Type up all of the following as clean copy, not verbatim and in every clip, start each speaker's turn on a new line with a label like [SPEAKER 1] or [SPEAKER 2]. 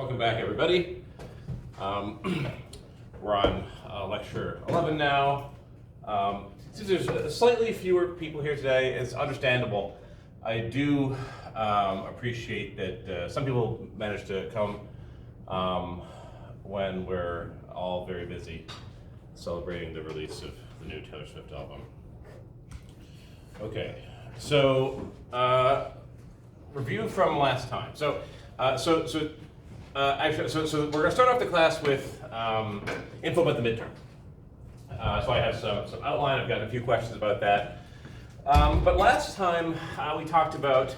[SPEAKER 1] Welcome back, everybody. We're on lecture 11 now. Since there's slightly fewer people here today, it's understandable. I do appreciate that some people managed to come when we're all very busy celebrating the release of the new Taylor Swift album. Okay, so review from last time. So we're going to start off the class with info about the midterm. So I have some outline. I've got a few questions about that. But last time we talked about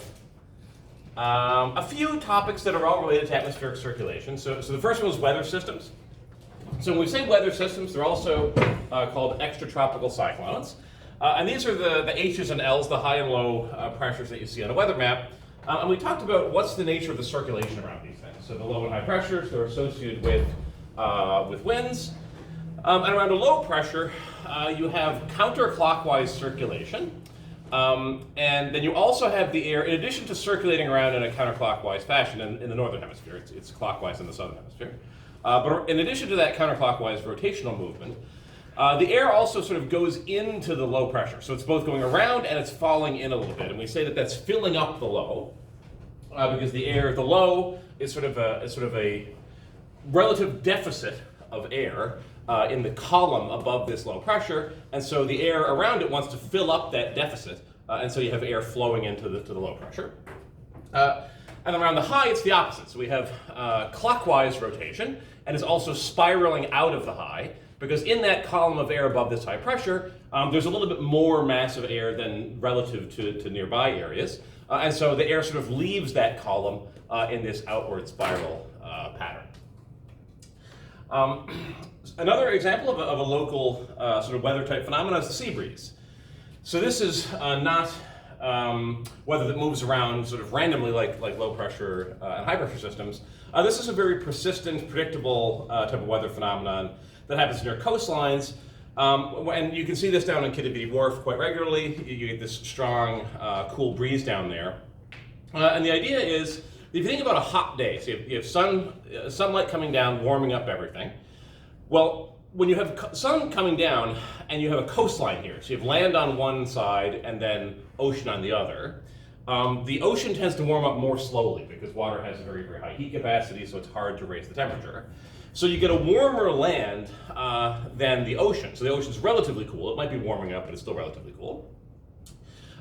[SPEAKER 1] a few topics that are all related to atmospheric circulation. So the first one was weather systems. So when we say weather systems, they're also called extratropical cyclones. And these are the H's and L's, the high and low pressures that you see on a weather map. And we talked about what's the nature of the circulation around these things. So the low and high pressures, they're associated with winds. And around a low pressure, you have counterclockwise circulation. And then you also have the air, in addition to circulating around in a counterclockwise fashion in the northern hemisphere, it's clockwise in the southern hemisphere. But in addition to that counterclockwise rotational movement, the air also sort of goes into the low pressure. So it's both going around and it's falling in a little bit. And we say that that's filling up the low because the low is sort of a relative deficit of air in the column above this low pressure. And so the air around it wants to fill up that deficit. And so you have air flowing into the low pressure. And around the high, it's the opposite. So we have clockwise rotation, and it's also spiraling out of the high, because in that column of air above this high pressure, there's a little bit more mass of air than relative to nearby areas. And so the air sort of leaves that column in this outward spiral pattern. Another example of a local sort of weather type phenomenon is the sea breeze. So this is not weather that moves around sort of randomly like low pressure and high pressure systems. This is a very persistent, predictable type of weather phenomenon that happens near coastlines. And you can see this down in Kittaby Wharf quite regularly. You get this strong, cool breeze down there. And the idea is, if you think about a hot day, so you have sunlight coming down, warming up everything. Well, when you have sun coming down and you have a coastline here, so you have land on one side and then ocean on the other, the ocean tends to warm up more slowly because water has a very, very high heat capacity, so it's hard to raise the temperature. So you get a warmer land than the ocean. So the ocean's relatively cool. It might be warming up, but it's still relatively cool.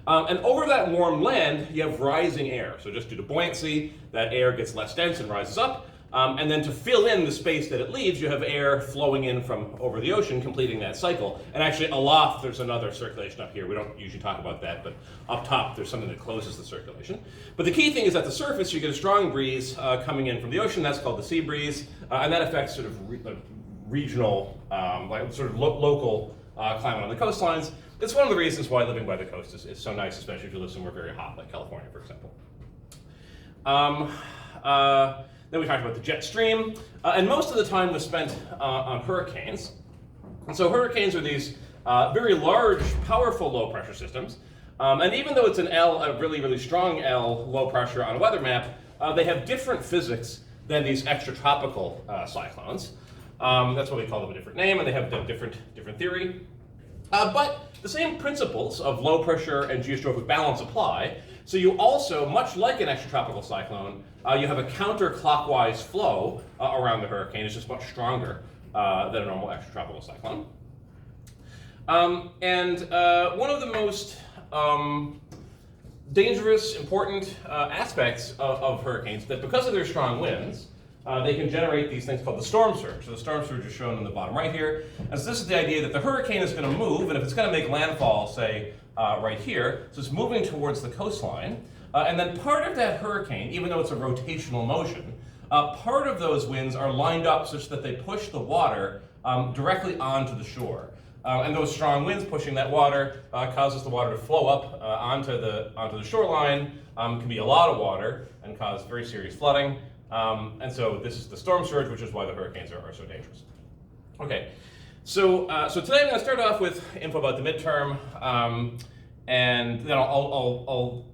[SPEAKER 1] And over that warm land, you have rising air. So just due to buoyancy, that air gets less dense and rises up. And then to fill in the space that it leaves, you have air flowing in from over the ocean, completing that cycle. And actually aloft, there's another circulation up here. We don't usually talk about that, but up top, there's something that closes the circulation. But the key thing is at the surface, you get a strong breeze coming in from the ocean. That's called the sea breeze. And that affects sort of regional, local climate on the coastlines. It's one of the reasons why living by the coast is so nice, especially if you live somewhere very hot, like California, for example. Then we talked about the jet stream, and most of the time was spent on hurricanes. And so hurricanes are these very large, powerful low pressure systems. And even though it's a really, really strong L low pressure on a weather map, they have different physics than these extratropical cyclones. That's why we call them a different name, and they have different theory. But the same principles of low pressure and geostrophic balance apply. So you also, much like an extratropical cyclone, you have a counterclockwise flow around the hurricane. It's just much stronger than a normal extratropical cyclone. And one of the most dangerous, important aspects of hurricanes, that because of their strong winds, they can generate these things called the storm surge. So the storm surge is shown in the bottom right here. And so this is the idea that the hurricane is going to move, and if it's going to make landfall, say, right here, so it's moving towards the coastline, and then part of that hurricane, even though it's a rotational motion, part of those winds are lined up such that they push the water directly onto the shore. And those strong winds pushing that water causes the water to flow up onto the shoreline. Can be a lot of water and cause very serious flooding. And so this is the storm surge, which is why the hurricanes are so dangerous. Okay, so today I'm going to start off with info about the midterm, and then I'll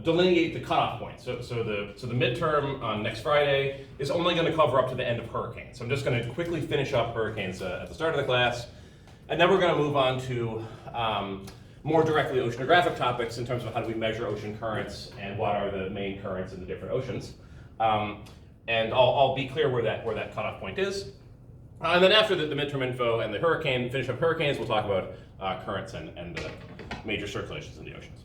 [SPEAKER 1] delineate the cutoff point. So the midterm on next Friday is only going to cover up to the end of hurricanes. So I'm just going to quickly finish up hurricanes at the start of the class, and then we're going to move on to more directly oceanographic topics in terms of how do we measure ocean currents and what are the main currents in the different oceans. And I'll be clear where that cutoff point is. And then after the midterm info and the finish up hurricanes, we'll talk about currents and the major circulations in the oceans.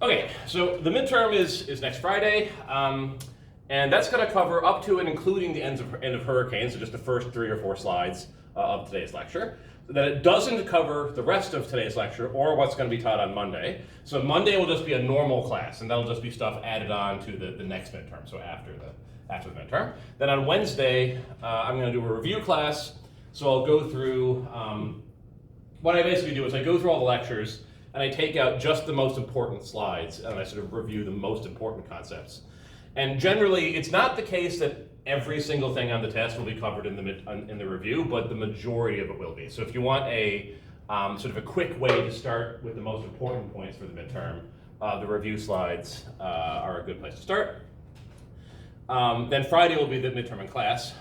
[SPEAKER 1] Okay, so the midterm is next Friday, and that's going to cover up to and including the end of hurricanes, so just the first 3 or 4 slides of today's lecture. So that it doesn't cover the rest of today's lecture or what's going to be taught on Monday. So Monday will just be a normal class, and that'll just be stuff added on to the next midterm, so after the midterm. Then on Wednesday, I'm going to do a review class. So I'll go through, what I basically do is I go through all the lectures, and I take out just the most important slides, and I sort of review the most important concepts. And generally, it's not the case that every single thing on the test will be covered in the review, but the majority of it will be. So if you want a sort of a quick way to start with the most important points for the midterm, the review slides are a good place to start. Then Friday will be the midterm in class.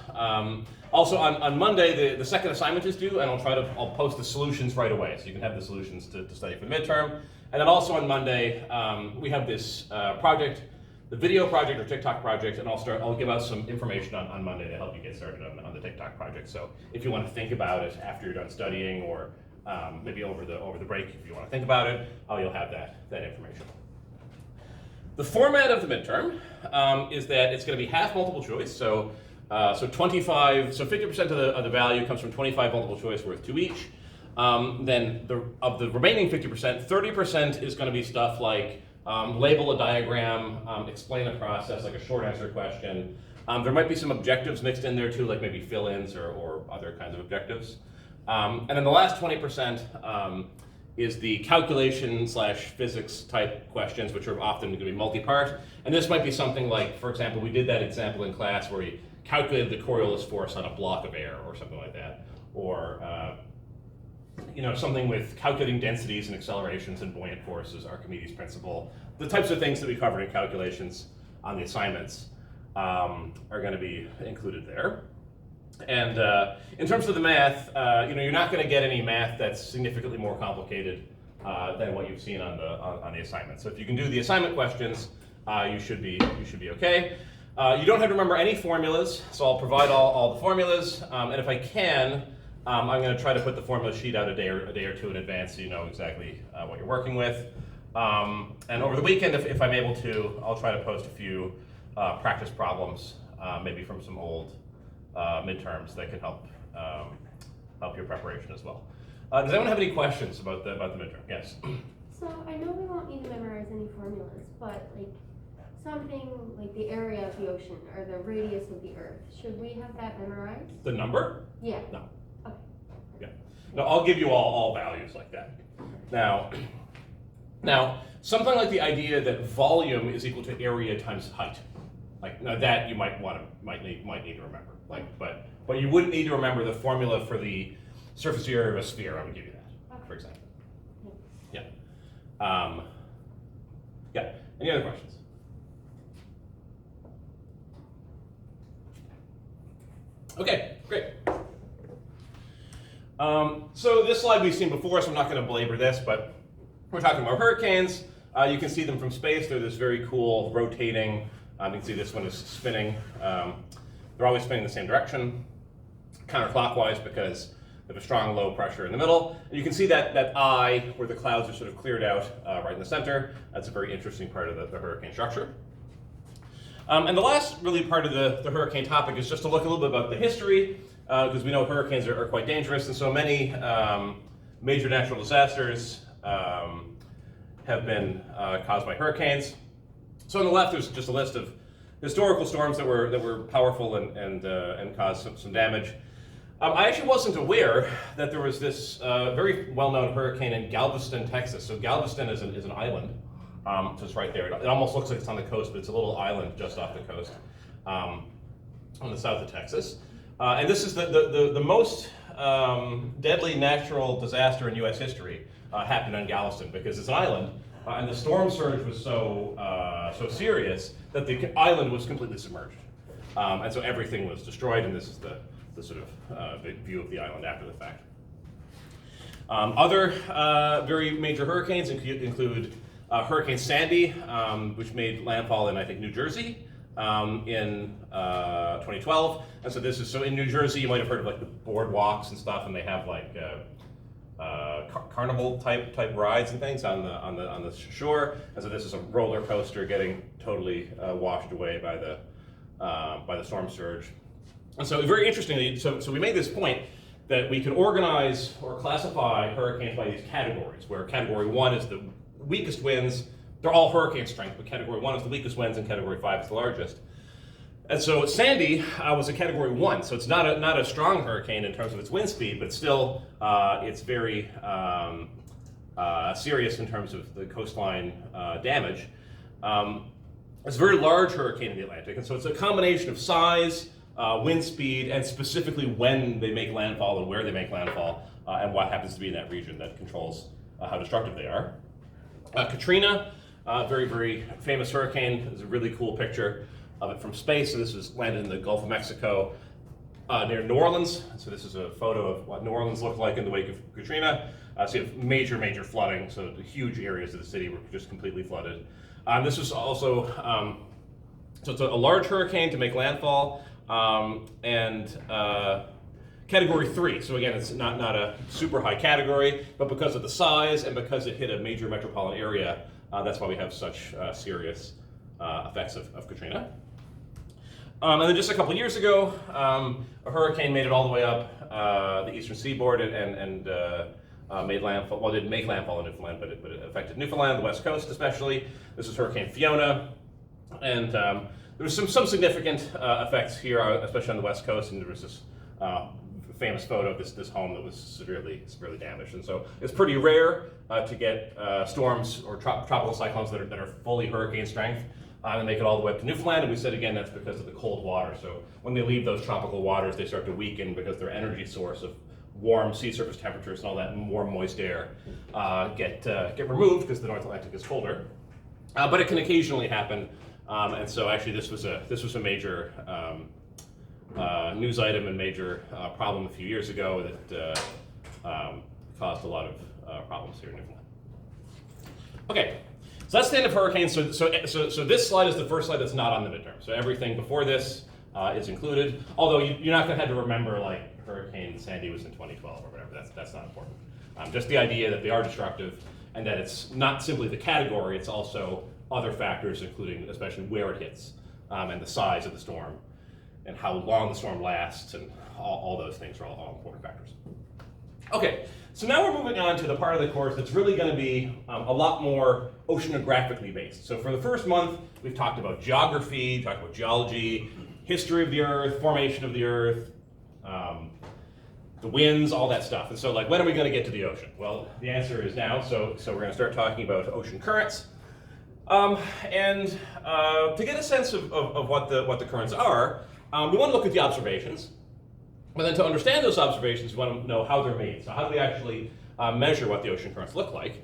[SPEAKER 1] Also on Monday, the second assignment is due, and I'll post the solutions right away, so you can have the solutions to study for the midterm. And then also on Monday, we have this project, the video project or TikTok project, and I'll give out some information on Monday to help you get started on the TikTok project. So if you want to think about it after you're done studying, or maybe over the break, if you want to think about it, you'll have that information. The format of the midterm is that it's going to be half multiple choice. So 50% of the value comes from 25 multiple choice worth 2 each. Then of the remaining 50%, 30% is going to be stuff like label a diagram, explain a process, like a short answer question. There might be some objectives mixed in there too, like maybe fill-ins or other kinds of objectives. And then the last 20% is the calculation/physics type questions, which are often going to be multi-part. And this might be something like, for example, we did that example in class where we calculated the Coriolis force on a block of air or something like that. Or something with calculating densities and accelerations and buoyant forces, Archimedes' principle. The types of things that we covered in calculations on the assignments are going to be included there. And in terms of the math, you're not going to get any math that's significantly more complicated than what you've seen on the assignment. So if you can do the assignment questions, you should be okay. You don't have to remember any formulas, so I'll provide all the formulas, and if I can, I'm going to try to put the formula sheet out a day or two in advance so you know exactly what you're working with. And over the weekend, if I'm able to, I'll try to post a few practice problems, maybe from some old midterms that can help your preparation as well. Does anyone have any questions about the midterm? Yes.
[SPEAKER 2] So I know we won't need to memorize any formulas, but like something like the area of the ocean or the radius of the Earth, should we have that memorized?
[SPEAKER 1] The number?
[SPEAKER 2] Yeah.
[SPEAKER 1] No.
[SPEAKER 2] Okay.
[SPEAKER 1] Yeah. No, I'll give you all values like that. Now, something like the idea that volume is equal to area times height. Like, now that you might need to remember. But you wouldn't need to remember the formula for the surface area of a sphere. I would give you that, for example. Yeah. Yeah. Any other questions? Okay, great. So this slide we've seen before, so I'm not going to belabor this, but we're talking about hurricanes. You can see them from space. They're this very cool rotating. You can see this one is spinning. They're always spinning in the same direction, counterclockwise, because they have a strong low pressure in the middle. And you can see that eye where the clouds are sort of cleared out right in the center. That's a very interesting part of the hurricane structure. And the last really part of the hurricane topic is just to look a little bit about the history, because we know hurricanes are quite dangerous, and so many major natural disasters have been caused by hurricanes. So on the left, there's just a list of historical storms that were powerful and caused some damage. I actually wasn't aware that there was this very well-known hurricane in Galveston, Texas. So Galveston is an island. So it's right there. It almost looks like it's on the coast, but it's a little island just off the coast on the south of Texas. And this is the most deadly natural disaster in U.S. history happened on Galveston because it's an island, and the storm surge was so serious that the island was completely submerged, and so everything was destroyed. And this is the sort of view of the island after the fact. Other very major hurricanes include Hurricane Sandy, which made landfall in, I think, New Jersey in 2012. And so this is, so in New Jersey, you might have heard of like the boardwalks and stuff, and they have like carnival type rides and things on the shore. And so this is a roller coaster getting totally washed away by the storm surge. And so very interestingly, so we made this point that we can organize or classify hurricanes by these categories, where category 1 is the weakest winds. They're all hurricane strength, but category 1 is the weakest winds and category 5 is the largest. And so Sandy was a category 1, so it's not a strong hurricane in terms of its wind speed, but still it's very serious in terms of the coastline damage. It's a very large hurricane in the Atlantic, and so it's a combination of size, wind speed, and specifically when they make landfall and where they make landfall, and what happens to be in that region that controls how destructive they are. Katrina, very, very famous hurricane. There's a really cool picture of it from space. So this was landed in the Gulf of Mexico near New Orleans. So this is a photo of what New Orleans looked like in the wake of Katrina. So you have major flooding. So the huge areas of the city were just completely flooded. This was also, so it's a large hurricane to make landfall, and category 3. So again, it's not a super high category, but because of the size and because it hit a major metropolitan area, that's why we have such serious effects of Katrina. And then just a couple years ago, a hurricane made it all the way up the eastern seaboard and made landfall. Well, it didn't make landfall in Newfoundland, but it affected Newfoundland, the west coast especially. This is Hurricane Fiona, and there was some significant effects here, especially on the west coast. And there was this famous photo of this home that was severely damaged. And so it's pretty rare to get storms or tropical cyclones that are fully hurricane strength and make it all the way up to Newfoundland. And we said again, that's because of the cold water. So when they leave those tropical waters, they start to weaken because their energy source of warm sea surface temperatures and all that warm, moist air get removed because the North Atlantic is colder. But it can occasionally happen, and so actually this was a major news item and major problem a few years ago that caused a lot of problems here in Newfoundland. Okay, so that's the end of hurricanes. So this slide is the first slide that's not on the midterm. So everything before this is included, although you're not going to have to remember like Hurricane Sandy was in 2012 or whatever. That's not important. Just the idea that they are destructive and that it's not simply the category, it's also other factors, including especially where it hits and the size of the storm and how long the storm lasts, and all those things are all important factors. Okay, so now we're moving on to the part of the course that's really going to be a lot more oceanographically based. So for the first month, we've talked about geography, talked about geology, history of the Earth, formation of the Earth, the winds, all that stuff. And so like, when are we going to get to the ocean? Well, the answer is now. So we're going to start talking about ocean currents. And to get a sense of what the currents are, we want to look at the observations. But then to understand those observations, we want to know how they're made. So how do we actually measure what the ocean currents look like?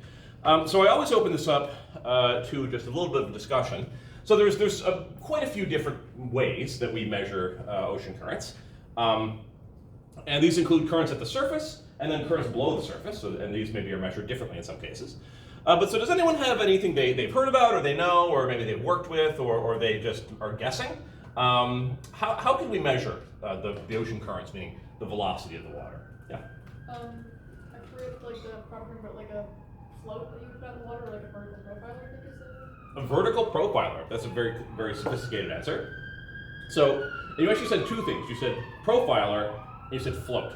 [SPEAKER 1] So I always open this up to just a little bit of a discussion. So there's quite a few different ways that we measure ocean currents. And these include currents at the surface and then currents below the surface. So, and these maybe are measured differently in some cases. But so does anyone have anything they've heard about or they know or maybe they've worked with or they just are guessing? How can we measure the ocean currents, meaning the velocity of the water? Yeah.
[SPEAKER 3] I forget like the proper about like a float that you put out in the water, like a vertical profiler, I think is it?
[SPEAKER 1] A vertical profiler. That's a very, very sophisticated answer. So you actually said two things. You said profiler and you said float.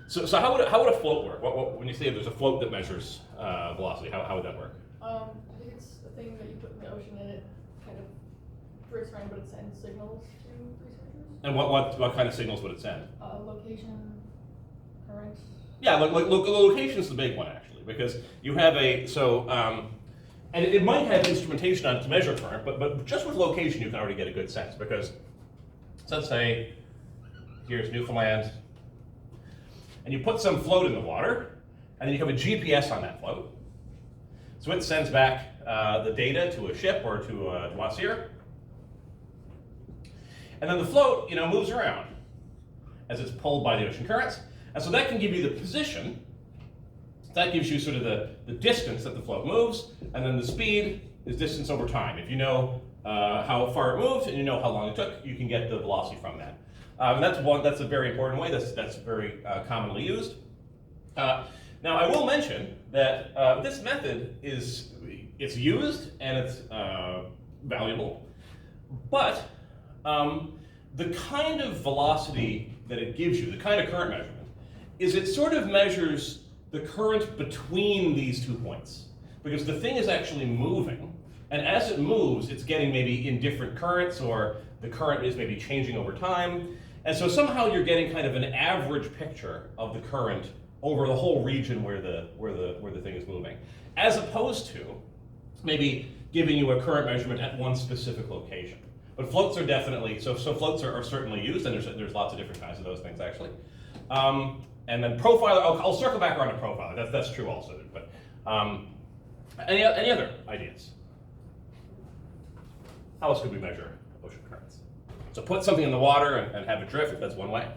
[SPEAKER 1] So how would a float work? When you say there's a float that measures velocity, how would that work?
[SPEAKER 3] I think it's a thing that you put in the ocean and it kind of drifts around, but it sends signals to researchers.
[SPEAKER 1] And what kind of signals would it send?
[SPEAKER 3] Location, currents.
[SPEAKER 1] Yeah, like location's the big one actually, because you have and it might have instrumentation on it to measure current, but just with location you can already get a good sense, because so let's say here's Newfoundland. and you put some float in the water, and then you have a GPS on that float. So it sends back the data to a ship or to a glacier. And then the float, moves around as it's pulled by the ocean currents. And so that can give you the position. That gives you sort of the distance that the float moves, and then the speed is distance over time. If you know how far it moved and you know how long it took, you can get the velocity from that. And that's a very important way. That's very commonly used. Now I will mention that this method it's used and it's valuable, but the kind of velocity that it gives you, the kind of current measurement, is it sort of measures the current between these 2 points. Because the thing is actually moving, and as it moves, it's getting maybe in different currents, or the current is maybe changing over time. And so somehow you're getting kind of an average picture of the current over the whole region where the thing is moving, as opposed to maybe giving you a current measurement at one specific location. But floats are definitely, so floats are certainly used, and there's lots of different kinds of those things actually. And then profiler, I'll circle back around to profiler, that's true also. But any other ideas? How else could we measure ocean currents? So put something in the water and have it drift, that's one way.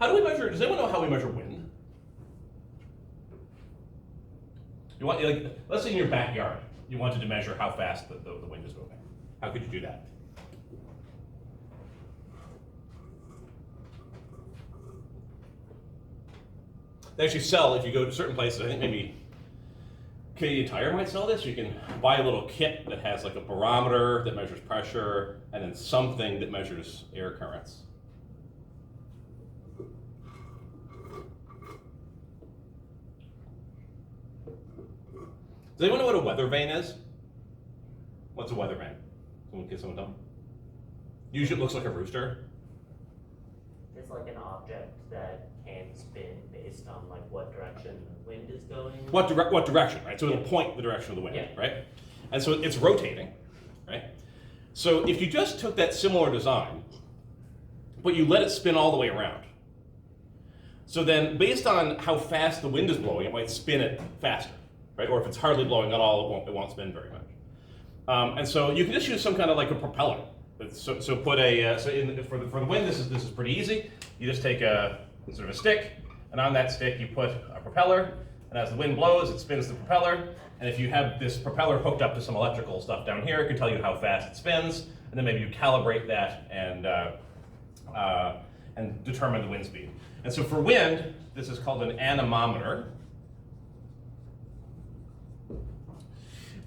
[SPEAKER 1] How do we measure, does anyone know how we measure wind? You want, let's say in your backyard, you wanted to measure how fast the wind is moving. How could you do that? They actually sell, if you go to certain places, I think maybe Canadian Tire might sell this. You can buy a little kit that has like a barometer that measures pressure, and then something that measures air currents. Does anyone know what a weather vane is? What's a weather vane? Can someone tell me? Usually it looks like a rooster.
[SPEAKER 4] It's like an object that can spin based on like what direction the wind is going. What
[SPEAKER 1] direction, right? So it'll point the direction of the wind, right? And so it's rotating, right? So if you just took that similar design, but you let it spin all the way around, so then based on how fast the wind is blowing, it might spin it faster. Right? Or if it's hardly blowing at all, it won't spin very much. And so you can just use some kind of like a propeller. So put a for the wind, this is pretty easy. You just take a sort of a stick, and on that stick you put a propeller, and as the wind blows, it spins the propeller. And if you have this propeller hooked up to some electrical stuff down here, it can tell you how fast it spins, and then maybe you calibrate that and determine the wind speed. And so for wind, this is called an anemometer.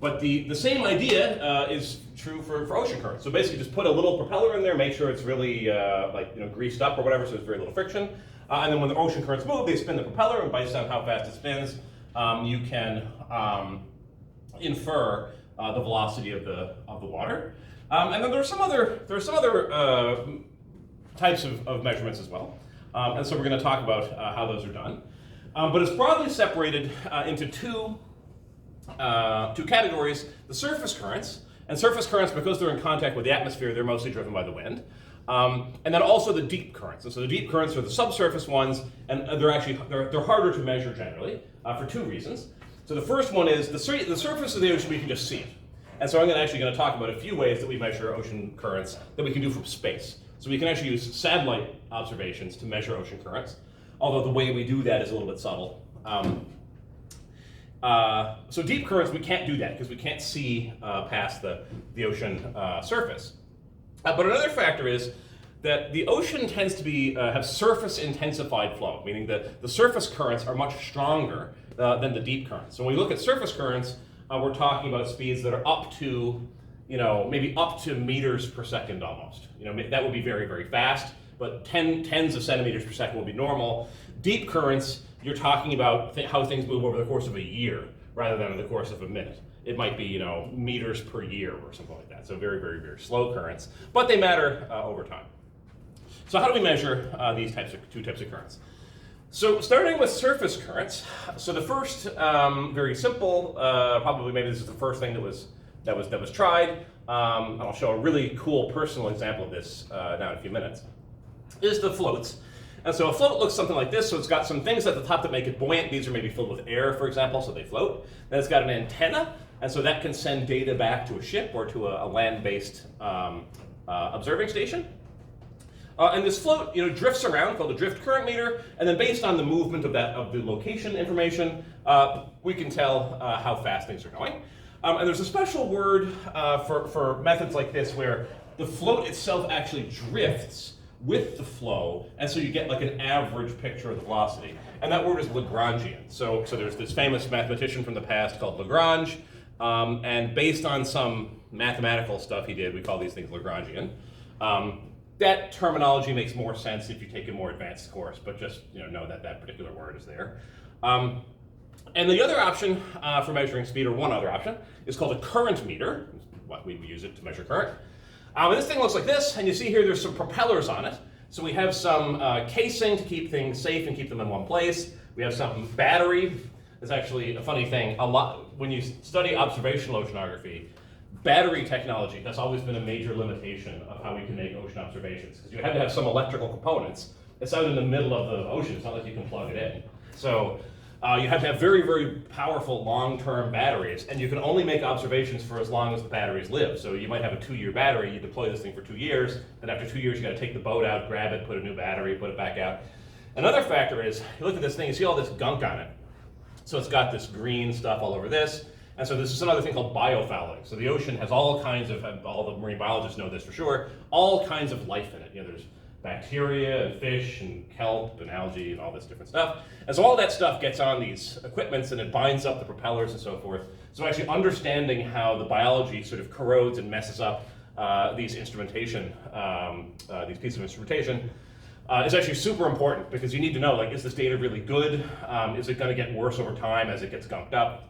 [SPEAKER 1] But the same idea is true for ocean currents. So basically just put a little propeller in there, make sure it's really greased up or whatever, so there's very little friction. And then when the ocean currents move, they spin the propeller, and based on how fast it spins, you can infer the velocity of the water. And then there are some other types of measurements as well. And so we're going to talk about how those are done. But it's broadly separated into two categories: the surface currents. And surface currents, because they're in contact with the atmosphere, they're mostly driven by the wind. And then also the deep currents. And so the deep currents are the subsurface ones, and they're harder to measure generally for two reasons. So the first one is the surface of the ocean, we can just see it. And so I'm actually going to talk about a few ways that we measure ocean currents that we can do from space. So we can actually use satellite observations to measure ocean currents, although the way we do that is a little bit subtle. So deep currents, we can't do that because we can't see past the ocean surface. But another factor is that the ocean tends to be have surface intensified flow, meaning that the surface currents are much stronger than the deep currents. So when we look at surface currents, we're talking about speeds that are up to, maybe up to meters per second almost. That would be very, very fast, but tens of centimeters per second would be normal. Deep currents, you're talking about how things move over the course of a year rather than in the course of a minute. It might be, meters per year or something like that. So very, very, very slow currents, but they matter over time. So how do we measure these two types of currents? So starting with surface currents, so the first very simple, probably maybe this is the first thing that was tried. And I'll show a really cool personal example of this now in a few minutes. Is the floats. And so a float looks something like this. So it's got some things at the top that make it buoyant. These are maybe filled with air, for example, so they float. Then it's got an antenna, and so that can send data back to a ship or to a land-based observing station. And this float, drifts around, called a drift current meter, and then based on the movement of the location information, we can tell how fast things are going. And there's a special word for methods like this where the float itself actually drifts with the flow, and so you get like an average picture of the velocity. And that word is Lagrangian. So there's this famous mathematician from the past called Lagrange, and based on some mathematical stuff he did, we call these things Lagrangian. That terminology makes more sense if you take a more advanced course, but just know that that particular word is there. And the other option for measuring speed, or one other option, is called a current meter. What we use it to measure current. And this thing looks like this, and you see here there's some propellers on it. So we have some casing to keep things safe and keep them in one place. We have some battery. It's actually a funny thing. When you study observational oceanography, battery technology has always been a major limitation of how we can make ocean observations, because you have to have some electrical components. It's out in the middle of the ocean. It's not like you can plug it in. So you have to have very, very powerful long-term batteries, and you can only make observations for as long as the batteries live. So you might have a 2-year battery, you deploy this thing for 2 years, then after 2 years you got to take the boat out, grab it, put a new battery, put it back out. Another factor is, you look at this thing, you see all this gunk on it. So it's got this green stuff all over this, and so this is another thing called biofouling. So the ocean has all kinds of, all the marine biologists know this for sure, all kinds of life in it. There's bacteria and fish and kelp and algae and all this different stuff. And so all that stuff gets on these equipments and it binds up the propellers and so forth. So actually understanding how the biology sort of corrodes and messes up these instrumentation, these pieces of instrumentation is actually super important, because you need to know, like, is this data really good? Is it going to get worse over time as it gets gunked up,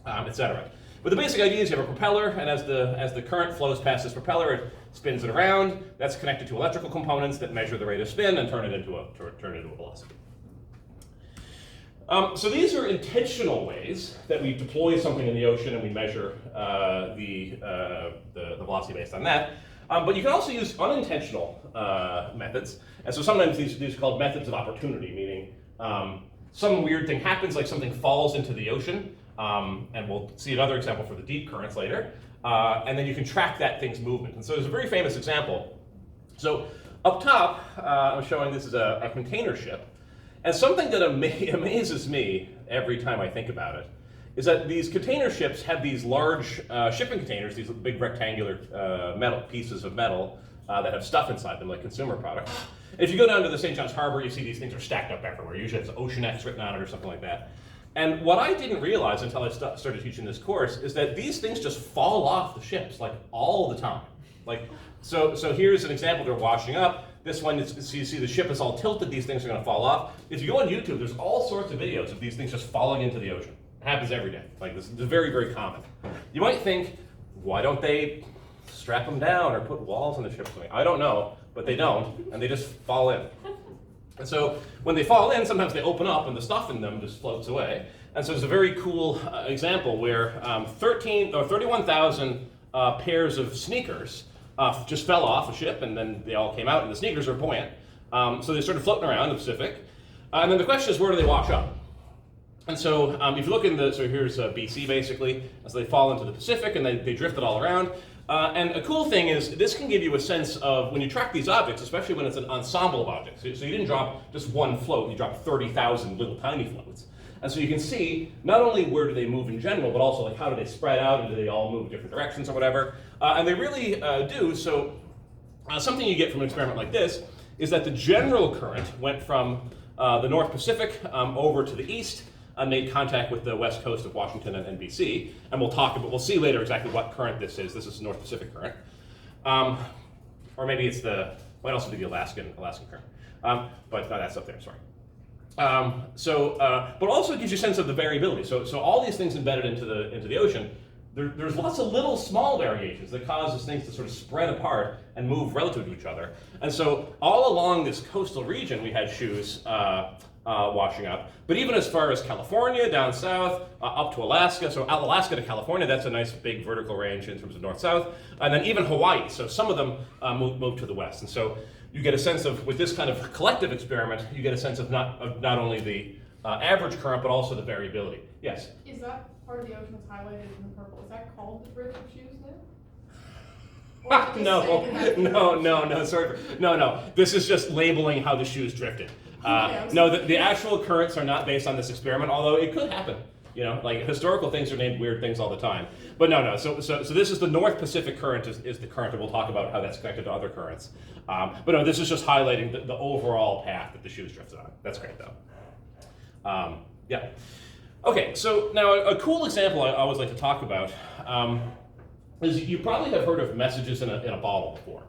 [SPEAKER 1] etc. But the basic idea is you have a propeller, and as the current flows past this propeller, it spins it around. That's connected to electrical components that measure the rate of spin and turn it into a velocity. So these are intentional ways that we deploy something in the ocean and we measure the velocity based on that. But you can also use unintentional methods. And so sometimes these are called methods of opportunity, meaning some weird thing happens, like something falls into the ocean. And we'll see another example for the deep currents later. And then you can track that thing's movement. And so there's a very famous example. So up top, I'm showing this is a container ship. And something that amazes me every time I think about it is that these container ships have these large shipping containers, these big rectangular metal pieces of metal that have stuff inside them, like consumer products. And if you go down to the St. John's Harbor, you see these things are stacked up everywhere. Usually it's Ocean written on it or something like that. And what I didn't realize until I started teaching this course is that these things just fall off the ships, like, all the time. Like, so here's an example. They're washing up. This one, so you see the ship is all tilted. These things are going to fall off. If you go on YouTube, there's all sorts of videos of these things just falling into the ocean. It happens every day. Like, this is very, very common. You might think, why don't they strap them down or put walls on the ship or something? I don't know, but they don't, and they just fall in. And so when they fall in, sometimes they open up and the stuff in them just floats away. And so there's a very cool example where 31,000 pairs of sneakers just fell off a ship, and then they all came out, and the sneakers are buoyant. So they started floating around the Pacific. And then the question is, where do they wash up? And so if you look in so here's BC basically, as they fall into the Pacific, and they drift it all around. And a cool thing is, this can give you a sense of, when you track these objects, especially when it's an ensemble of objects. So you didn't drop just one float, you dropped 30,000 little tiny floats. And so you can see not only where do they move in general, but also like how do they spread out, and do they all move different directions or whatever. And they really do. So something you get from an experiment like this is that the general current went from the North Pacific over to the east, made contact with the west coast of Washington and BC. And we'll see later exactly what current this is. This is the North Pacific current. Or maybe it's might also be the Alaskan current. But no, that's up there, sorry. But also it gives you a sense of the variability. So all these things embedded into the ocean, there's lots of little small variations that cause these things to sort of spread apart and move relative to each other. And so all along this coastal region, we had shoes washing up. But even as far as California, down south, up to Alaska, so Alaska to California, that's a nice big vertical range in terms of north-south, and then even Hawaii, so some of them move to the west. And so you get a sense of, with this kind of collective experiment, you get a sense of not only the average current, but also the variability. Yes?
[SPEAKER 3] Is that part of the ocean that's highlighted in purple, is that called the drift of shoes now? Or is it just saying that-
[SPEAKER 1] No, sorry. No. This is just labeling how the shoes drifted. No, the actual currents are not based on this experiment, although it could happen. You know, like historical things are named weird things all the time. But no. So this is the North Pacific current is the current, and we'll talk about how that's connected to other currents. But no, this is just highlighting the overall path that the shoes drifted on. That's great though. Yeah. Okay, so now a cool example I always like to talk about is you probably have heard of messages in a bottle before.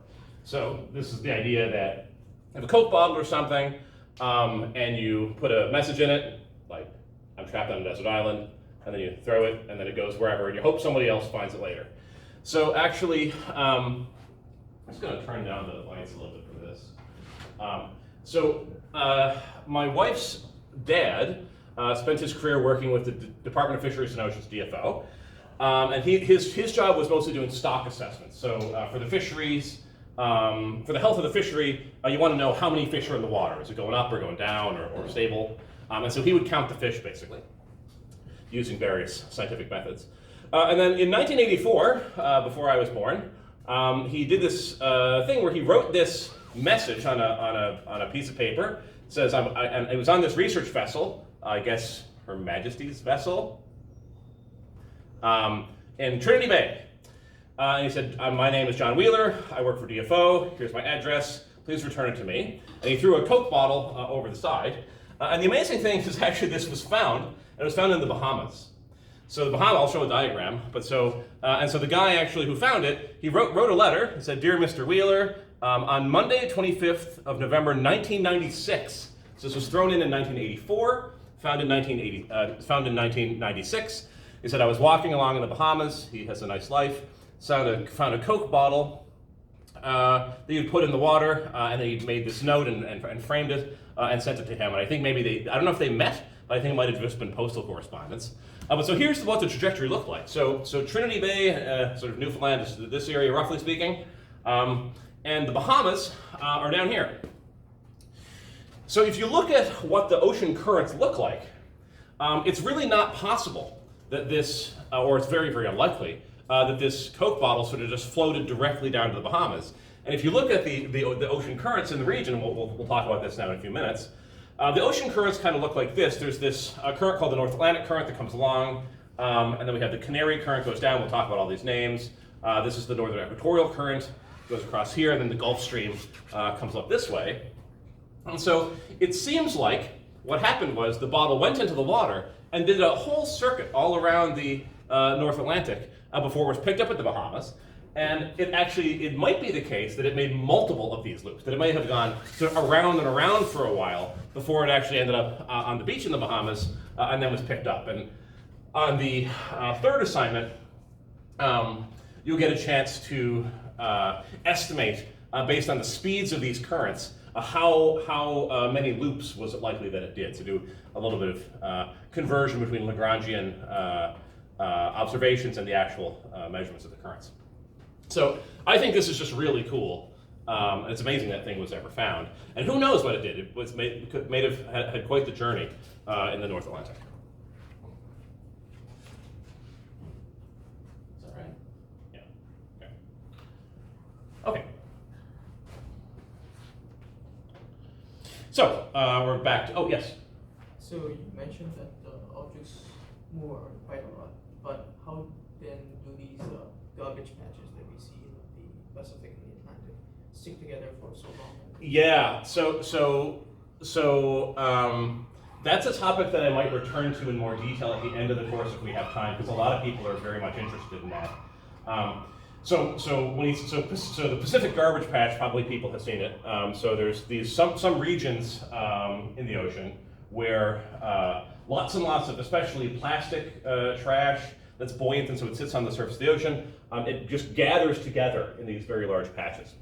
[SPEAKER 1] So this is the idea that you have a Coke bottle or something, and you put a message in it, like, I'm trapped on a desert island, and then you throw it, and then it goes wherever, and you hope somebody else finds it later. So actually, I'm just gonna turn down the lights a little bit for this. My wife's dad spent his career working with the Department of Fisheries and Oceans, DFO, and his job was mostly doing stock assessments. So for the fisheries, for the health of the fishery, you want to know how many fish are in the water. Is it going up or going down or stable? And so he would count the fish basically, using various scientific methods. And then in 1984, before I was born, he did this thing where he wrote this message on a piece of paper. It says, and it was on this research vessel, I guess Her Majesty's vessel, in Trinity Bay. And he said, my name is John Wheeler, I work for DFO, here's my address, please return it to me. And he threw a Coke bottle over the side. And the amazing thing is actually this was found, and it was found in the Bahamas. So the Bahamas, I'll show a diagram, but so the guy actually who found it, he wrote a letter, he said, Dear Mr. Wheeler, on Monday, 25th of November, 1996, so this was thrown in 1984, found in 1996. He said, I was walking along in the Bahamas, he has a nice life, found a Coke bottle that he'd put in the water, and then he made this note and framed it and sent it to him. And I think maybe I don't know if they met, but I think it might have just been postal correspondence. But so here's what the trajectory looked like. So Trinity Bay, sort of Newfoundland is this area roughly speaking, and the Bahamas are down here. So if you look at what the ocean currents look like, it's really not possible that this, or it's very, very unlikely, that this Coke bottle sort of just floated directly down to the Bahamas. And if you look at the ocean currents in the region, and we'll talk about this now in a few minutes, the ocean currents kind of look like this. There's this current called the North Atlantic current that comes along, and then we have the Canary current goes down. We'll talk about all these names. This is the Northern Equatorial current, goes across here, and then the Gulf Stream comes up this way. And so it seems like what happened was the bottle went into the water and did a whole circuit all around the North Atlantic before it was picked up at the Bahamas. And it might be the case that it made multiple of these loops, that it might have gone sort of around and around for a while before it actually ended up on the beach in the Bahamas and then was picked up. And on the third assignment, you'll get a chance to estimate, based on the speeds of these currents, how many loops was it likely that it did. So do a little bit of conversion between Lagrangian observations and the actual measurements of the currents. So I think this is just really cool. It's amazing that thing was ever found. And who knows what it did. It was may have had quite the journey in the North Atlantic. Is that right? Yeah. Okay. So we're back to, oh yes.
[SPEAKER 5] So you mentioned that the objects move around quite a lot, but how then do these garbage patches that we see in the Pacific and the Atlantic stick together for so long?
[SPEAKER 1] Yeah, so that's a topic that I might return to in more detail at the end of the course if we have time, because a lot of people are very much interested in that. So the Pacific garbage patch, probably people have seen it. So there's some regions in the ocean where lots and lots of, especially plastic trash that's buoyant, and so it sits on the surface of the ocean. It just gathers together in these very large patches.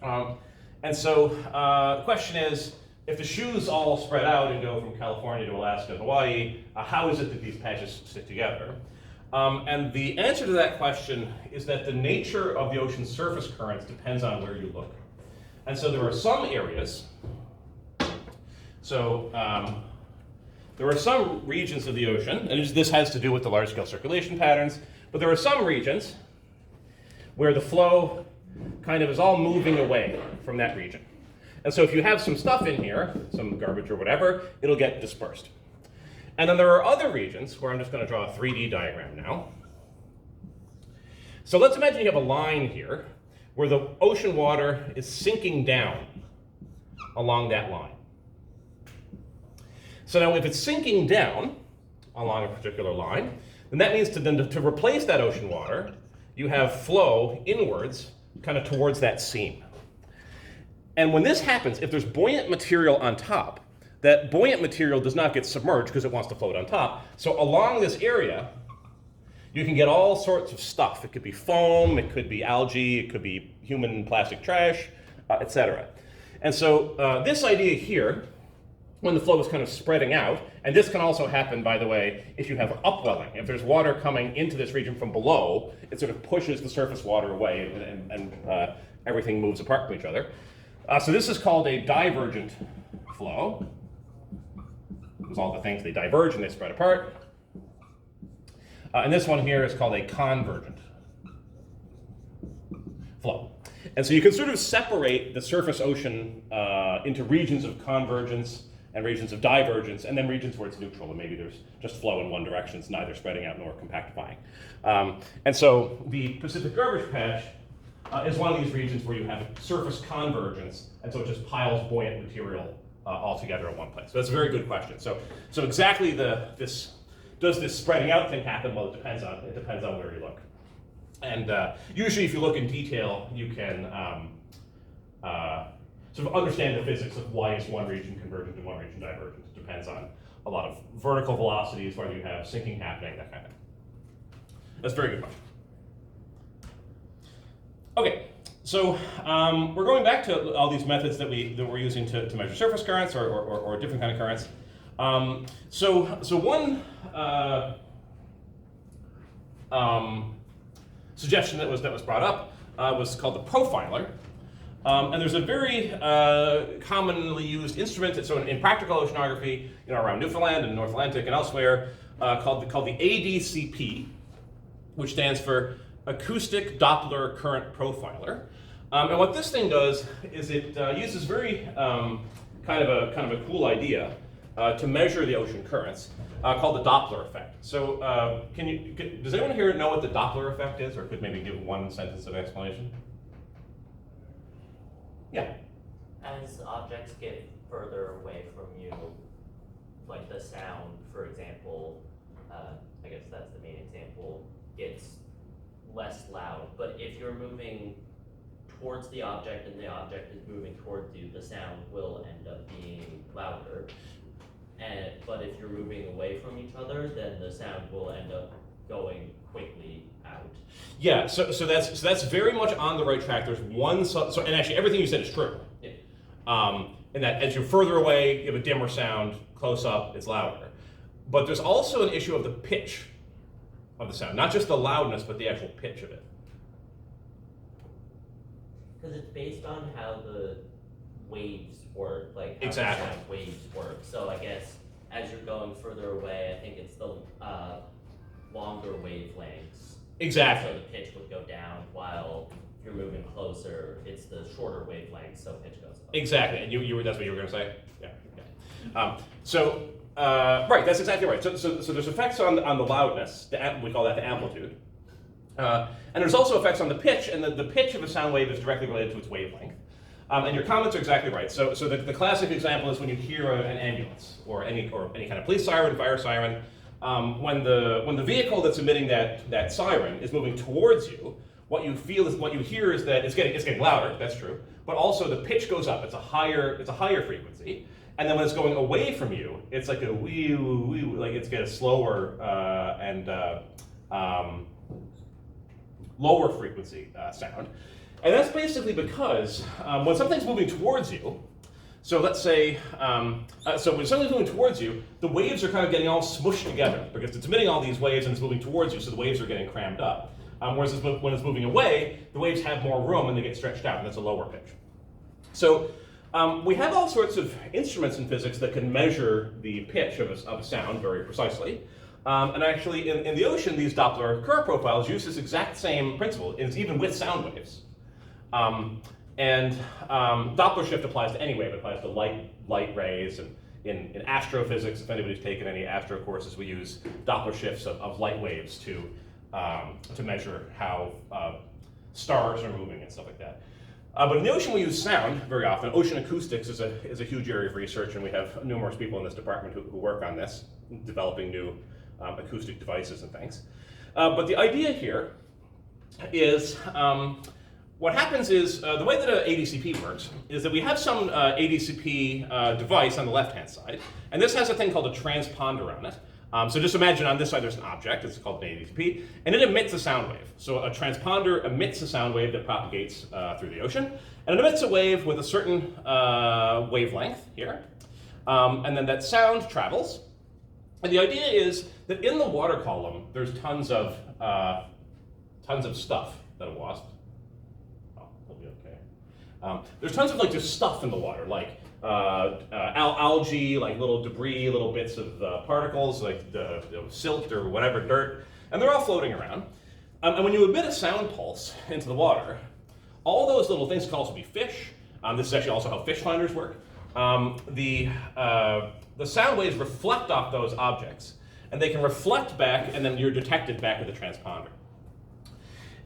[SPEAKER 1] And so the question is, if the shoes all spread out and go from California to Alaska to Hawaii, how is it that these patches stick together? And the answer to that question is that the nature of the ocean's surface currents depends on where you look. And so there are some areas, there are some regions of the ocean, and this has to do with the large-scale circulation patterns, but there are some regions where the flow kind of is all moving away from that region. And so if you have some stuff in here, some garbage or whatever, it'll get dispersed. And then there are other regions where I'm just going to draw a 3D diagram now. So let's imagine you have a line here where the ocean water is sinking down along that line. So now if it's sinking down along a particular line, then that means to replace that ocean water, you have flow inwards, kind of towards that seam. And when this happens, if there's buoyant material on top, that buoyant material does not get submerged because it wants to float on top. So along this area, you can get all sorts of stuff. It could be foam, it could be algae, it could be human plastic trash, etc. And so this idea here, when the flow is kind of spreading out, and this can also happen, by the way, if you have upwelling. If there's water coming into this region from below, it sort of pushes the surface water away and everything moves apart from each other. So this is called a divergent flow. Because all the things, they diverge and they spread apart. And this one here is called a convergent flow. And so you can sort of separate the surface ocean into regions of convergence and regions of divergence, and then regions where it's neutral, and maybe there's just flow in one direction, it's neither spreading out nor compactifying. And so the Pacific Garbage Patch is one of these regions where you have surface convergence, and so it just piles buoyant material all together in one place. So that's a very good question. So exactly does this spreading out thing happen? Well, it depends on where you look. And usually if you look in detail, you can sort of understand the physics of why is one region convergent and one region divergent. It depends on a lot of vertical velocities, whether you have sinking happening, that kind of thing. That's a very good question. Okay, so we're going back to all these methods that we're using to measure surface currents or different kind of currents. So one suggestion that was brought up was called the profiler. And there's a very commonly used instrument. So in practical oceanography, around Newfoundland and North Atlantic and elsewhere, called the ADCP, which stands for Acoustic Doppler Current Profiler. And what this thing does is it uses very kind of a cool idea to measure the ocean currents, called the Doppler effect. So does anyone here know what the Doppler effect is, or could maybe give one sentence of explanation? Yeah.
[SPEAKER 4] As objects get further away from you, like the sound, for example, I guess that's the main example, gets less loud. But if you're moving towards the object and the object is moving towards you, the sound will end up being louder. But if you're moving away from each other, then the sound will end up going quickly out.
[SPEAKER 1] Yeah, so that's very much on the right track. There's one, and actually everything you said is true.
[SPEAKER 4] Yeah.
[SPEAKER 1] And that as you're further away, you have a dimmer sound, close up, it's louder. But there's also an issue of the pitch of the sound, not just the loudness, but the actual pitch of it.
[SPEAKER 4] Because it's based on how the waves work, like how
[SPEAKER 1] Exactly.
[SPEAKER 4] the sound waves work. So I guess as you're going further away, I think it's the longer wavelengths.
[SPEAKER 1] Exactly.
[SPEAKER 4] So the pitch would go down, while if you're moving closer, it's the shorter wavelengths, so pitch goes up.
[SPEAKER 1] Exactly, and that's what you were going to say? Yeah. Right, that's exactly right. So there's effects on the loudness, we call that the amplitude. And there's also effects on the pitch, and the pitch of a sound wave is directly related to its wavelength. And your comments are exactly right. So the classic example is when you hear an ambulance or any kind of police siren, fire siren. When the vehicle that's emitting that siren is moving towards you, what you hear is that it's getting louder. That's true, but also the pitch goes up. It's a higher frequency, and then when it's going away from you, it's like a wee wee, like it's got a slower and lower frequency sound, and that's basically because when something's moving towards you, So let's say, so when something's moving towards you, the waves are kind of getting all smushed together because it's emitting all these waves and it's moving towards you, so the waves are getting crammed up. Whereas when it's moving away, the waves have more room and they get stretched out, and that's a lower pitch. So we have all sorts of instruments in physics that can measure the pitch of a sound very precisely. And actually, in the ocean, these Doppler current profiles use this exact same principle. It's even with sound waves. Doppler shift applies to any wave. It applies to light rays. And in astrophysics, if anybody's taken any astro courses, we use Doppler shifts of light waves to measure how stars are moving and stuff like that. But in the ocean, we use sound very often. Ocean acoustics is a huge area of research, and we have numerous people in this department who work on this, developing new acoustic devices and things. But the idea here is what happens is the way that an ADCP works is that we have some ADCP device on the left-hand side, and this has a thing called a transponder on it. So just imagine on this side there's an object, it's called an ADCP, and it emits a sound wave. So a transponder emits a sound wave that propagates through the ocean, and it emits a wave with a certain wavelength here, and then that sound travels. And the idea is that in the water column, there's tons of stuff that a wasp. Oh, he'll be okay. There's tons of like just stuff in the water, like algae, like little debris, little bits of particles, like the silt or whatever, dirt, and they're all floating around. And when you emit a sound pulse into the water, all those little things can also be fish. This is actually also how fish finders work. The sound waves reflect off those objects, and they can reflect back, and then you're detected back with the transponder.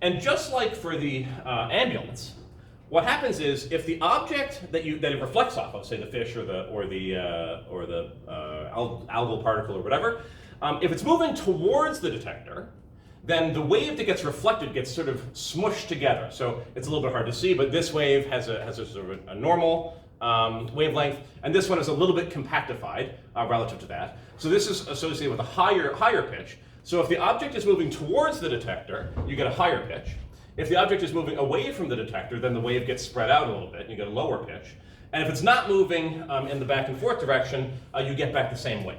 [SPEAKER 1] And just like for the ambulance, what happens is if the object that it reflects off of, say the fish or the algal particle or whatever, if it's moving towards the detector, then the wave that gets reflected gets sort of smushed together. So it's a little bit hard to see, but this wave has a sort of a normal wavelength, and this one is a little bit compactified relative to that. So this is associated with a higher pitch. So if the object is moving towards the detector, you get a higher pitch. If the object is moving away from the detector, then the wave gets spread out a little bit, and you get a lower pitch. And if it's not moving in the back and forth direction, you get back the same wave.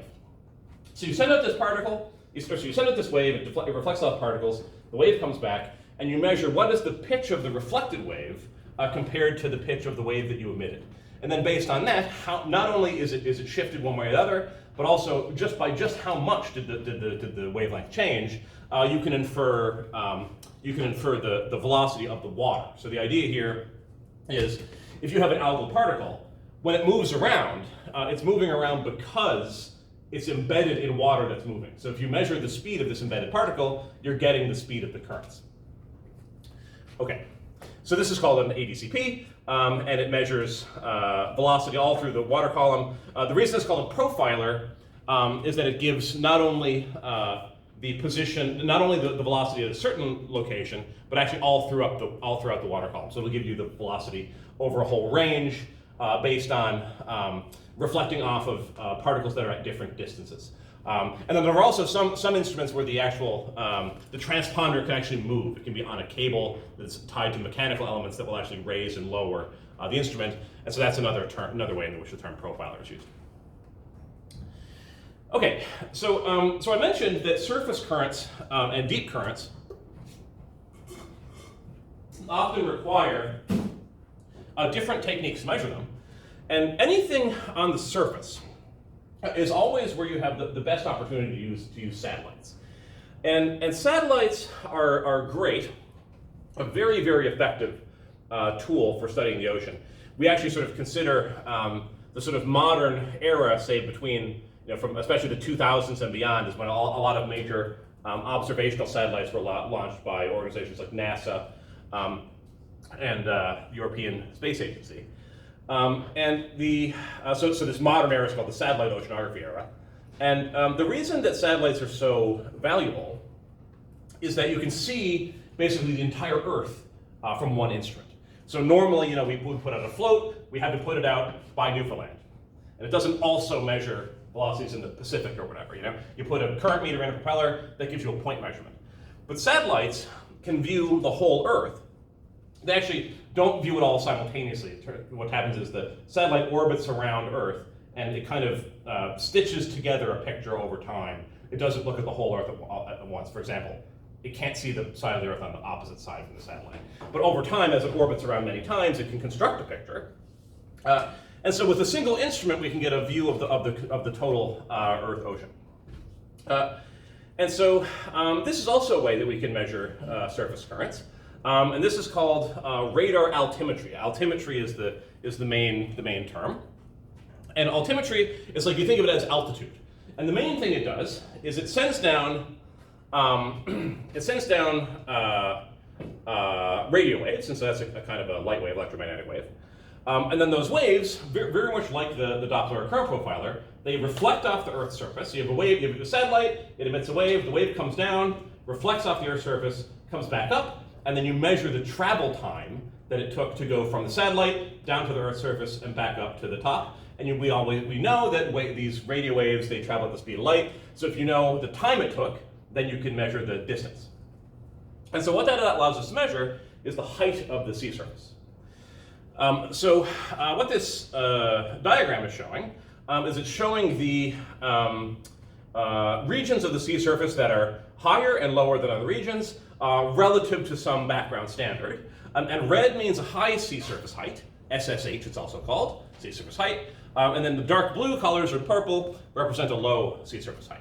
[SPEAKER 1] So you send out this particle, you send out this wave, it reflects off particles, the wave comes back, and you measure what is the pitch of the reflected wave compared to the pitch of the wave that you emitted. And then based on that, not only is it shifted one way or the other, but also just by how much did the wavelength change, you can infer the velocity of the water. So the idea here is if you have an algal particle, when it moves around, it's moving around because it's embedded in water that's moving. So if you measure the speed of this embedded particle, you're getting the speed of the currents. Okay, so this is called an ADCP, and it measures velocity all through the water column. The reason it's called a profiler is that it gives not only the position, not only the velocity at a certain location, but actually all throughout the water column. So it'll give you the velocity over a whole range based on reflecting off of particles that are at different distances. And then there are also some instruments where the actual the transponder can actually move. It can be on a cable that's tied to mechanical elements that will actually raise and lower the instrument. And so that's another way in which the term profiler is used. Okay, so I mentioned that surface currents and deep currents often require different techniques to measure them. And anything on the surface is always where you have the best opportunity to use satellites. And satellites are great, a very, very effective tool for studying the ocean. We actually sort of consider the sort of modern era, say between, from especially the 2000s and beyond, is when a lot of major observational satellites were launched by organizations like NASA and the European Space Agency. So this modern era is called the satellite oceanography era. And the reason that satellites are so valuable is that you can see basically the entire Earth from one instrument. So normally, we would put out a float, we had to put it out by Newfoundland. And it doesn't also measure velocities in the Pacific or whatever, You put a current meter in a propeller, that gives you a point measurement. But satellites can view the whole Earth. They actually don't view it all simultaneously. What happens is the satellite orbits around Earth, and it kind of stitches together a picture over time. It doesn't look at the whole Earth at once. For example, it can't see the side of the Earth on the opposite side from the satellite. But over time, as it orbits around many times, it can construct a picture. And so with a single instrument, we can get a view of the total Earth ocean. And so this is also a way that we can measure surface currents. And this is called radar altimetry. Altimetry is the main term. And altimetry is like, you think of it as altitude. And the main thing it does is it sends down radio waves, and so that's a kind of a light wave, electromagnetic wave. And then those waves, very much like the Doppler current profiler, they reflect off the Earth's surface. So you have a wave, you have a satellite, it emits a wave, the wave comes down, reflects off the Earth's surface, comes back up, and then you measure the travel time that it took to go from the satellite down to the Earth's surface and back up to the top. And we know that these radio waves, they travel at the speed of light. So if you know the time it took, then you can measure the distance. And so what that allows us to measure is the height of the sea surface. What this diagram is showing is it's showing the regions of the sea surface that are higher and lower than other regions relative to some background standard. And red means a high sea surface height, SSH it's also called, sea surface height. And then the dark blue colors, or purple, represent a low sea surface height.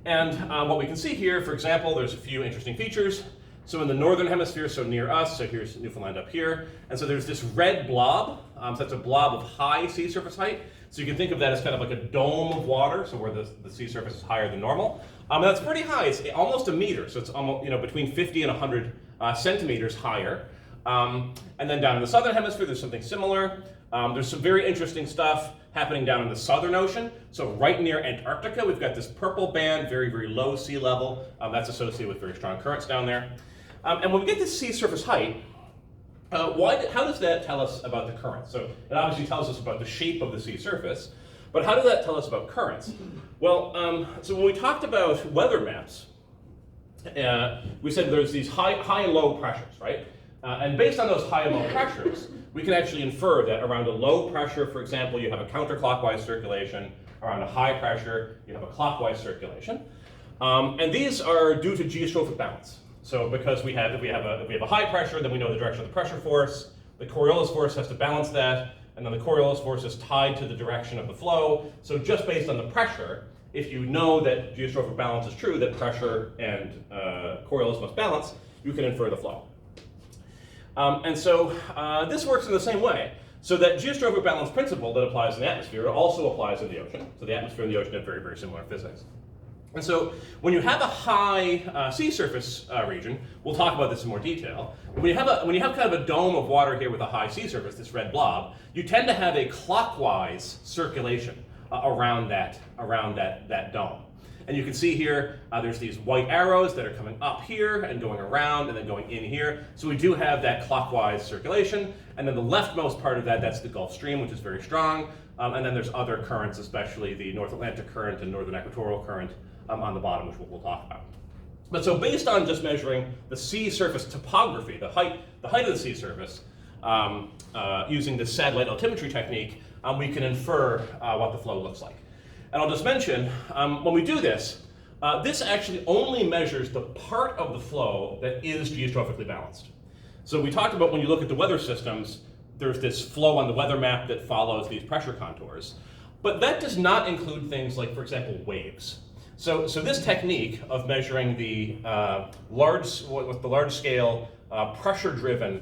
[SPEAKER 1] And what we can see here, for example, there's a few interesting features. So in the northern hemisphere, so near us, so here's Newfoundland up here, and so there's this red blob, so that's a blob of high sea surface height. So you can think of that as kind of like a dome of water, so where the sea surface is higher than normal. And that's pretty high, it's almost a meter, so it's almost, between 50 and 100 centimeters higher. And then down in the southern hemisphere, there's something similar. There's some very interesting stuff happening down in the Southern Ocean. So right near Antarctica, we've got this purple band, very, very low sea level. That's associated with very strong currents down there. And when we get this sea surface height, how does that tell us about the currents? So it obviously tells us about the shape of the sea surface, but how does that tell us about currents? Well, so when we talked about weather maps, we said there's these high and low pressures, right? And based on those high and low pressures, we can actually infer that around a low pressure, for example, you have a counterclockwise circulation. Around a high pressure, you have a clockwise circulation. And these are due to geostrophic balance. So because if we have a high pressure, then we know the direction of the pressure force. The Coriolis force has to balance that, and then the Coriolis force is tied to the direction of the flow. So just based on the pressure, if you know that geostrophic balance is true, that pressure and Coriolis must balance, you can infer the flow. And so this works in the same way. So that geostrophic balance principle that applies in the atmosphere also applies in the ocean. So the atmosphere and the ocean have very, very similar physics. And so when you have a high sea surface region, we'll talk about this in more detail. When you have kind of a dome of water here with a high sea surface, this red blob, you tend to have a clockwise circulation around that dome. And you can see here, there's these white arrows that are coming up here and going around and then going in here. So we do have that clockwise circulation. And then the leftmost part of that, that's the Gulf Stream, which is very strong. And then there's other currents, especially the North Atlantic current and Northern Equatorial current on the bottom, which we'll talk about. But so based on just measuring the sea surface topography, the height of the sea surface, using the satellite altimetry technique, we can infer what the flow looks like. And I'll just mention, when we do this, this actually only measures the part of the flow that is geostrophically balanced. So we talked about when you look at the weather systems, there's this flow on the weather map that follows these pressure contours. But that does not include things like, for example, waves. So this technique of measuring the large-scale pressure-driven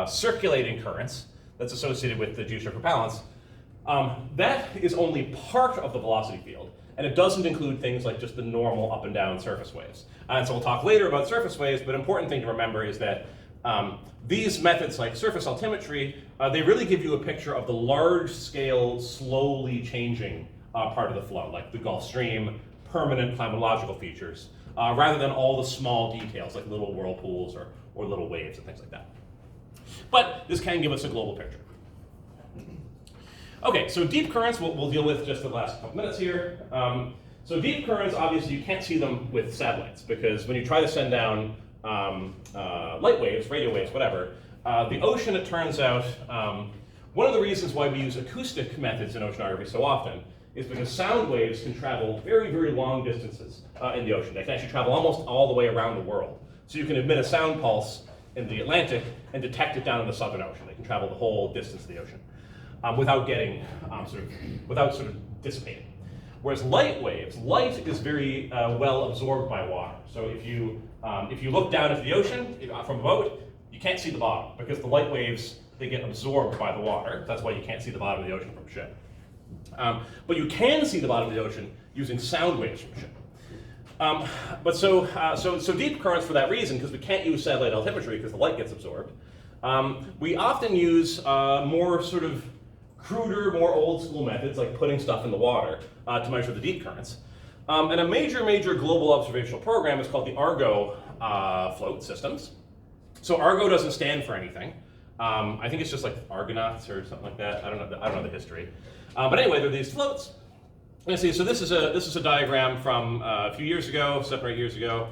[SPEAKER 1] circulating currents that's associated with the geostrophic balance, that is only part of the velocity field, and it doesn't include things like just the normal up and down surface waves. And so we'll talk later about surface waves, but an important thing to remember is that these methods like surface altimetry, they really give you a picture of the large-scale, slowly changing part of the flow, like the Gulf Stream, permanent climatological features, rather than all the small details like little whirlpools or little waves and things like that. But this can give us a global picture. Okay, so deep currents we'll deal with just the last couple minutes here. So deep currents, obviously you can't see them with satellites because when you try to send down light waves, radio waves, whatever, the ocean, it turns out, one of the reasons why we use acoustic methods in oceanography so often is because sound waves can travel very, very long distances in the ocean. They can actually travel almost all the way around the world. So you can emit a sound pulse in the Atlantic and detect it down in the Southern Ocean. They can travel the whole distance of the ocean without getting without dissipating. Whereas light waves, light is very well absorbed by water. So if you look down into the ocean from a boat, you can't see the bottom because the light waves, they get absorbed by the water. That's why you can't see the bottom of the ocean from a ship. But you can see the bottom of the ocean using sound waves from a ship. So deep currents, for that reason, because we can't use satellite altimetry because the light gets absorbed, we often use more sort of cruder, more old school methods like putting stuff in the water to measure the deep currents. And a major global observational program is called the Argo float systems. So Argo doesn't stand for anything. I think it's just like Argonauts or something like that. I don't know the history. But anyway, there are these floats. Let's see. So this is a diagram from a few years ago, 7 or 8 years ago,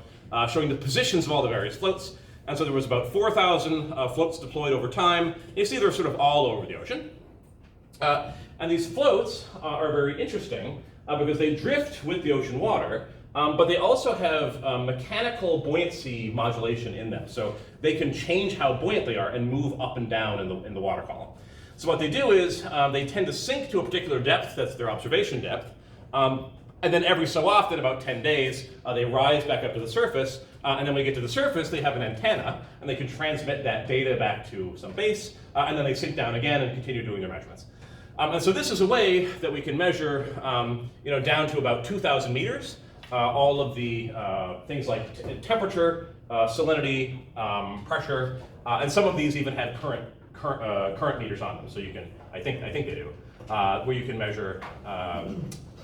[SPEAKER 1] showing the positions of all the various floats. And so there was about 4,000 floats deployed over time. You see they're sort of all over the ocean. And these floats are very interesting because they drift with the ocean water, but they also have mechanical buoyancy modulation in them. So they can change how buoyant they are and move up and down in the water column. So what they do is they tend to sink to a particular depth, that's their observation depth, and then every so often, about 10 days, they rise back up to the surface, and then when they get to the surface, they have an antenna, and they can transmit that data back to some base, and then they sink down again and continue doing their measurements. And so this is a way that we can measure, down to about 2,000 meters, all of the things like temperature, salinity, pressure, and some of these even have current meters on them. So you can, I think they do, where you can measure.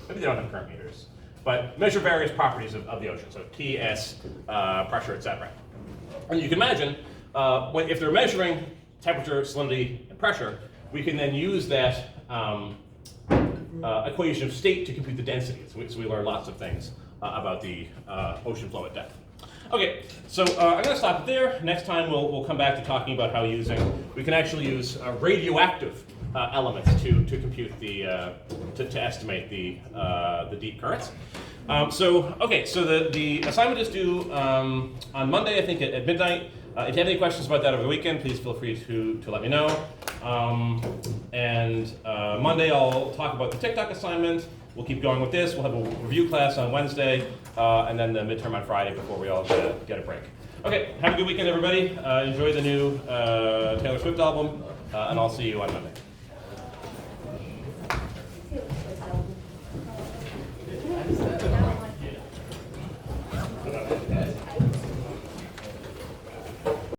[SPEAKER 1] Maybe they don't have current meters, but measure various properties of the ocean. So TS, pressure, etc. And you can imagine if they're measuring temperature, salinity, and pressure, we can then use that equation of state to compute the densities. So we learn lots of things about the ocean flow at depth. Okay, so I'm going to stop it there. Next time we'll come back to talking about how we can actually use radioactive elements to compute to estimate the deep currents. So the assignment is due on Monday, I think at midnight. If you have any questions about that over the weekend, please feel free to let me know. Monday I'll talk about the TikTok assignment. We'll keep going with this. We'll have a review class on Wednesday, and then the midterm on Friday before we all get a break. Okay, have a good weekend, everybody. Enjoy the new Taylor Swift album, and I'll see you on Monday.